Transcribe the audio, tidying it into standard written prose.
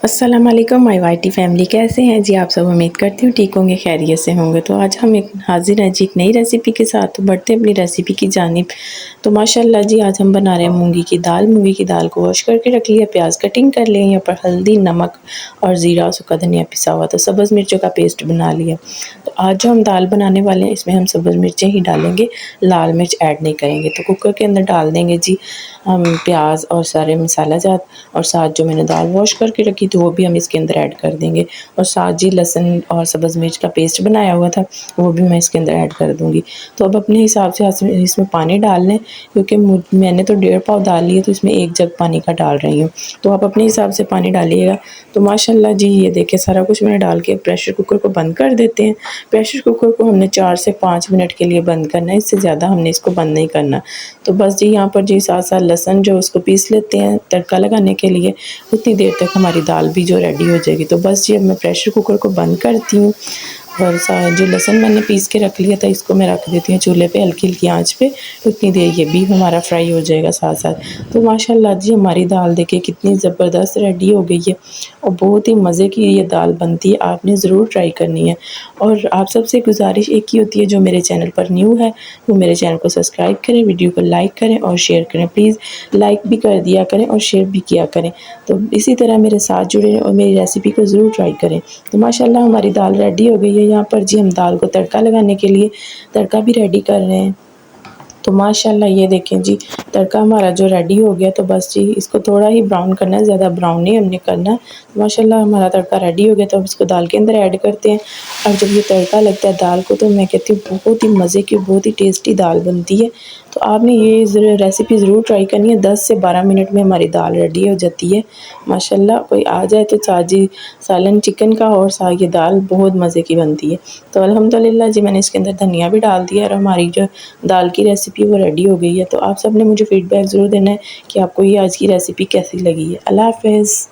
अस्सलाम वालेकुम my whitey family, कैसे हैं जी आप सब। उम्मीद करती हूँ ठीक होंगे, खैरियत से होंगे। तो आज हम एक हाजिर हैं जी एक नई रेसिपी के साथ। तो बढ़ते अपनी रेसिपी की जानिब। तो माशाल्लाह जी आज हम बना रहे हैं मूंगी की दाल। मूंगी की दाल को वॉश करके रख लिया, प्याज कटिंग कर लिए, यहाँ पर हल्दी, नमक और ज़ीरा, सूखा धनिया पिसा हुआ, तो सब्ज़ मिर्चों का पेस्ट बना लिया। तो आज जो हम दाल बनाने वाले हैं इसमें हम सब्ज़ मिर्चें ही डालेंगे, लाल मिर्च ऐड नहीं करेंगे। तो कुकर के अंदर डाल देंगे जी हम प्याज और सारे मसाला जात, और साथ जो मैंने दाल वॉश करके रखी थी वो भी हम इसके अंदर ऐड कर देंगे। और साथ जी लहसुन और सब्ज़ मिर्च का पेस्ट बनाया हुआ था वो भी मैं इसके अंदर ऐड कर दूँगी। तो अब अपने हिसाब से इसमें पानी डाल लें, क्योंकि मैंने तो 1.5 पाव दाल ली है तो इसमें 1 जग पानी का डाल रही हूँ। तो आप अपने हिसाब से पानी डालिएगा। तो माशाल्लाह जी ये देखिए सारा कुछ मैंने डाल के प्रेशर कुकर को बंद कर देते हैं। प्रेशर कुकर को हमने 4 से 5 मिनट के लिए बंद करना है, इससे ज़्यादा हमने इसको बंद नहीं करना। तो बस जी यहाँ पर जी साथ साथ लहसुन जो उसको पीस लेते हैं तड़का लगाने के लिए, उतनी देर तक हमारी दाल भी जो रेडी हो जाएगी। तो बस जी अब मैं प्रेशर कुकर को बंद करती हूँ, और जो लहसुन मैंने पीस के रख लिया था इसको मैं रख देती हूँ चूल्हे पे हल्की हल्की आंच पे। उतनी देर ये भी हमारा फ्राई हो जाएगा साथ साथ। तो माशाल्लाह जी हमारी दाल देखिए कितनी ज़बरदस्त रेडी हो गई है, और बहुत ही मज़े की ये दाल बनती है। आपने ज़रूर ट्राई करनी है। और आप सबसे गुजारिश एक ही होती है, जो मेरे चैनल पर न्यू है वो मेरे चैनल को सब्सक्राइब करें, वीडियो को लाइक करें और शेयर करें। प्लीज़ लाइक भी कर दिया करें और शेयर भी किया करें। तो इसी तरह मेरे साथ जुड़े और मेरी रेसिपी को ज़रूर ट्राई करें। तो माशाल्लाह हमारी दाल रेडी हो गई है। यहाँ पर जी हम दाल को तड़का लगाने के लिए तड़का भी रेडी कर रहे हैं। तो माशाल्लाह ये देखें जी तड़का हमारा जो रेडी हो गया। तो बस जी इसको थोड़ा ही ब्राउन करना है, ज़्यादा ब्राउन नहीं हमने करना। तो माशाल्लाह हमारा तड़का रेडी हो गया। तो अब इसको दाल के अंदर ऐड करते हैं। और जब ये तड़का लगता है दाल को तो मैं कहती हूँ बहुत ही मज़े की, बहुत ही टेस्टी दाल बनती है। तो आपने ये रेसिपी ज़रूर ट्राई करनी है। 10 से 12 मिनट में हमारी दाल रेडी हो जाती है माशाल्लाह। कोई आ जाए तो जी सालन चिकन का और ये दाल बहुत मज़े की बनती है। तो अल्हम्दुलिल्लाह जी मैंने इसके अंदर धनिया भी डाल दिया, और हमारी जो दाल की रेसिपी वो रेडी हो गई है। तो आप सब ने मुझे फ़ीडबैक ज़रूर देना है कि आपको ये आज की रेसिपी कैसी लगी है। अल्लाह हाफ़िज़।